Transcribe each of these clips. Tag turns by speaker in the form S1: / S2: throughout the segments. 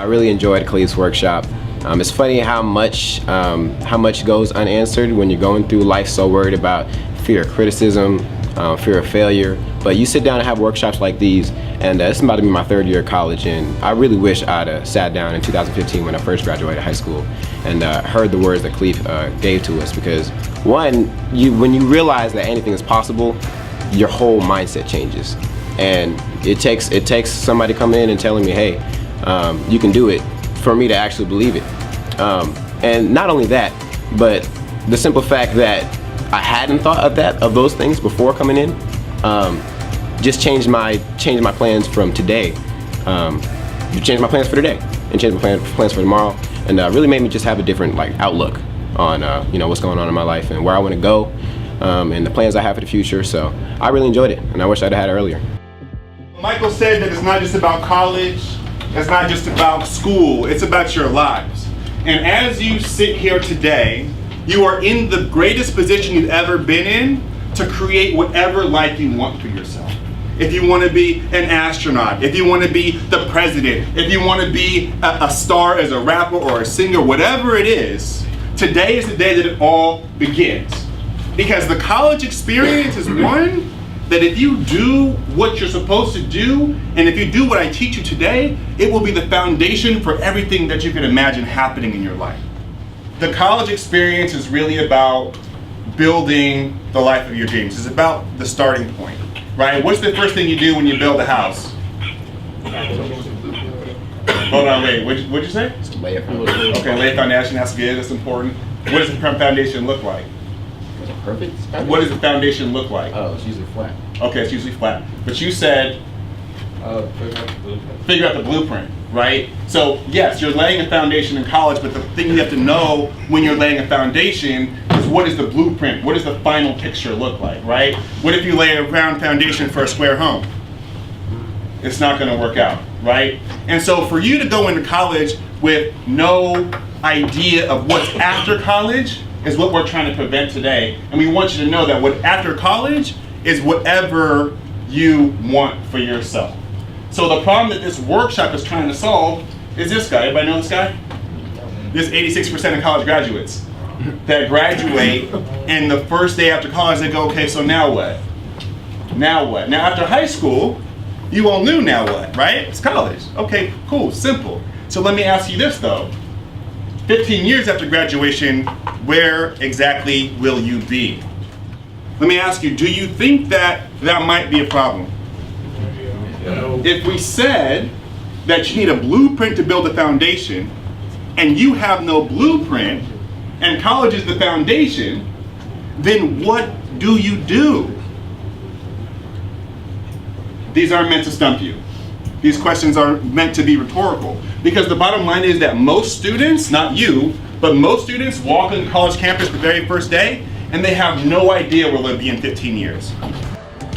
S1: I really enjoyed Caliph's workshop. It's funny how much goes unanswered when you're going through life so worried about fear of criticism, fear of failure. But you sit down and have workshops like these, and it's about to be my 3rd year of college, and I really wish I'd sat down in 2015 when I first graduated high school and heard the words that Caliph gave to us, because one, when you realize that anything is possible, your whole mindset changes. And it takes somebody coming in and telling me, hey, you can do it, for me to actually believe it. And not only that, but the simple fact that I hadn't thought of those things before coming in, just changed my plans from today. Changed my plans for today and changed my plans for tomorrow, and really made me just have a different outlook on what's going on in my life and where I want to go, and the plans I have for the future. So I really enjoyed it, and I wish I'd had it earlier.
S2: Michael said that it's not just about college, it's not just about school, it's about your lives. And as you sit here today, you are in the greatest position you've ever been in to create whatever life you want for yourself. If you want to be an astronaut, if you want to be the president, if you want to be a star as a rapper or a singer, whatever it is, today is the day that it all begins. Because the college experience is one that if you do what you're supposed to do, and if you do what I teach you today, it will be the foundation for everything that you can imagine happening in your life. The college experience is really about building the life of your dreams. It's about the starting point, right? What's the first thing you do when you build a house? Hold on, wait, what'd you say?
S1: Lay a foundation.
S2: Okay, lay a foundation, that's good, that's important. What does the foundation look like?
S1: Perfect.
S2: What does the foundation look like?
S1: Oh, it's usually flat.
S2: Okay, it's usually flat. But you said figure out the blueprint, right? So yes, you're laying a foundation in college, but the thing you have to know when you're laying a foundation is what is the blueprint? What does the final picture look like, right? What if you lay a round foundation for a square home? It's not going to work out, right? And so for you to go into college with no idea of what's after college is what we're trying to prevent today. And we want you to know that what after college is whatever you want for yourself. So the problem that this workshop is trying to solve is this guy. Everybody know this guy? There's 86% of college graduates that graduate, and the first day after college they go, okay, so now what? Now what? Now after high school, you all knew now what, right? It's college. Okay, cool, simple. So let me ask you this though. 15 years after graduation, where exactly will you be? Let me ask you, do you think that that might be a problem? If we said that you need a blueprint to build a foundation, and you have no blueprint, and college is the foundation, then what do you do? These aren't meant to stump you. These questions are meant to be rhetorical. Because the bottom line is that most students, not you, but most students walk on college campus the very first day, and they have no idea where they'll be in 15 years.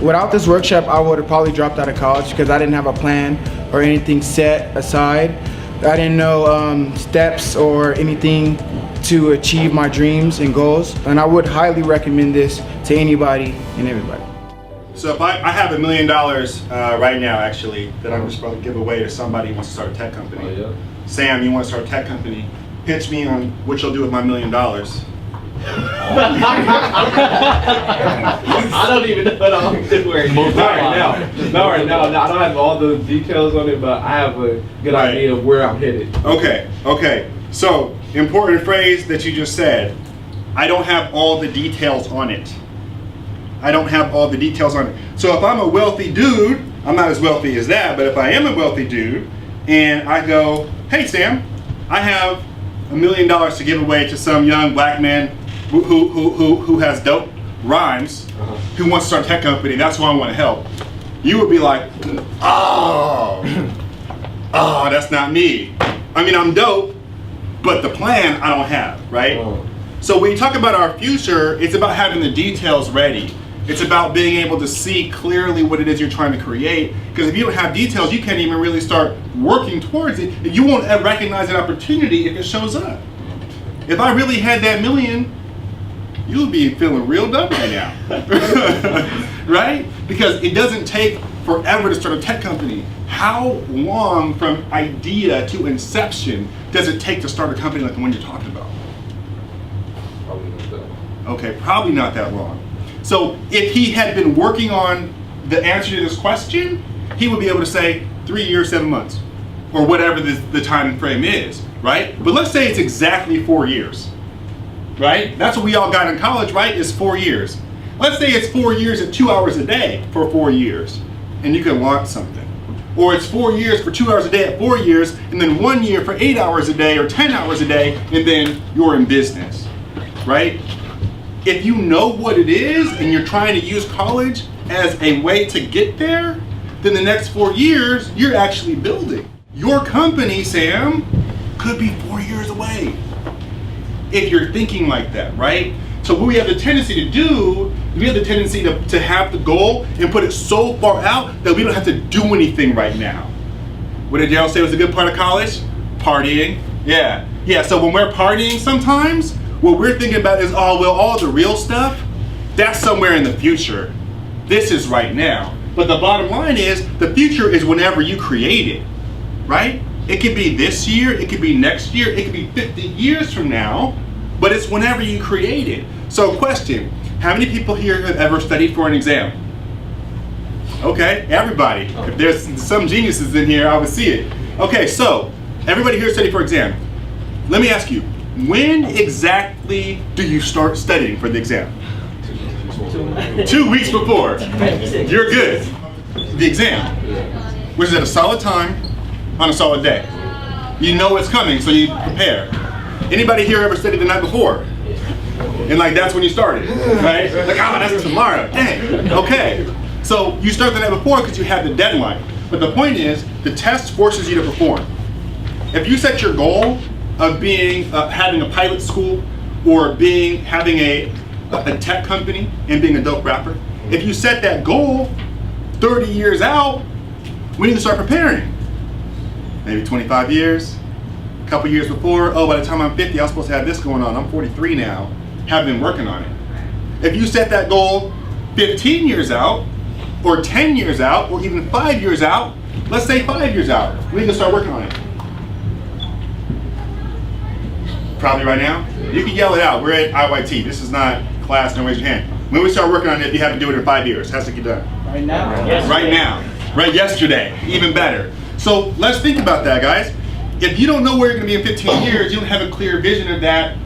S3: Without this workshop, I would have probably dropped out of college because I didn't have a plan or anything set aside. I didn't know steps or anything to achieve my dreams and goals. And I would highly recommend this to anybody and everybody.
S2: So if I have $1 million right now, actually, that I'm just about to give away to somebody who wants to start a tech company.
S4: Oh, yeah?
S2: Sam, you want to start a tech company? Pitch me on what you'll do with my $1 million.
S4: I don't even know what I'm doing. Not right now. I don't have all the details on it, but I have a good idea of where I'm headed.
S2: Okay. So, important phrase that you just said. I don't have all the details on it. I don't have all the details on it. So if I'm a wealthy dude, I'm not as wealthy as that, but if I am a wealthy dude, and I go, hey Sam, I have $1 million to give away to some young black man who has dope rhymes, who wants to start a tech company, that's who I want to help. You would be like, oh, that's not me. I mean, I'm dope, but the plan I don't have, right? So when you talk about our future, it's about having the details ready. It's about being able to see clearly what it is you're trying to create. Because if you don't have details, you can't even really start working towards it. You won't recognize an opportunity if it shows up. If I really had that million, you'll be feeling real dumb right now, right? Because it doesn't take forever to start a tech company. How long from idea to inception does it take to start a company like the one you're talking about?
S4: Probably not that long.
S2: Okay, probably not that long. So if he had been working on the answer to this question, he would be able to say 3 years, 7 months, or whatever the time frame is, right? But let's say it's exactly 4 years, right? That's what we all got in college, right? Is 4 years. Let's say it's 4 years at 2 hours a day for 4 years, and you can launch something. Or it's 4 years for 2 hours a day at 4 years, and then 1 year for 8 hours a day or 10 hours a day, and then you're in business, right? If you know what it is and you're trying to use college as a way to get there, then the next 4 years, you're actually building. Your company, Sam, could be 4 years away if you're thinking like that, right? So what we have the tendency to do, we have the tendency to have the goal and put it so far out that we don't have to do anything right now. What did Daryl say was a good part of college? Partying. Yeah, so when we're partying sometimes, what we're thinking about is, oh, well, all the real stuff, that's somewhere in the future. This is right now. But the bottom line is, the future is whenever you create it, right? It could be this year, it could be next year, it could be 50 years from now, but it's whenever you create it. So question, how many people here have ever studied for an exam? Okay, everybody. If there's some geniuses in here, I would see it. Okay, so everybody here studied for exam. Let me ask you, when exactly do you start studying for the exam? 2 weeks before. You're good. The exam, which is at a solid time on a solid day. You know it's coming, so you prepare. Anybody here ever studied the night before? And like that's when you started, right? Like, oh, that's tomorrow. Dang. Okay. So you start the night before because you have the deadline. But the point is, the test forces you to perform. If you set your goal of being having a pilot school or having a tech company and being a dope rapper, if you set that goal 30 years out, we need to start preparing. Maybe 25 years, a couple years before, oh, by the time I'm 50, I'm supposed to have this going on. I'm 43 now, have been working on it. If you set that goal 15 years out, or 10 years out, or even 5 years out, let's say 5 years out, we need to start working on it. Probably right now? You can yell it out. We're at IYT. This is not class, don't raise your hand. When we start working on it, you have to do it in 5 years. It has to get done.
S3: Right now.
S2: Right now. Right yesterday. Even better. So let's think about that, guys. If you don't know where you're going to be in 15 years, you don't have a clear vision of that,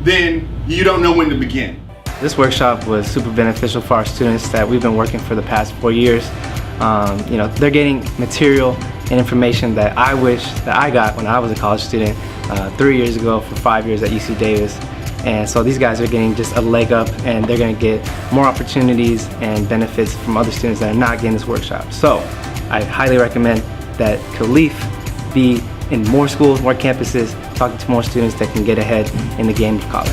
S2: then you don't know when to begin.
S5: This workshop was super beneficial for our students that we've been working for the past 4 years. They're getting material and information that I wish that I got when I was a college student 3 years ago for 5 years at UC Davis. And so these guys are getting just a leg up, and they're going to get more opportunities and benefits from other students that are not getting this workshop. So I highly recommend that Caliph be in more schools, more campuses, talking to more students that can get ahead in the game of college.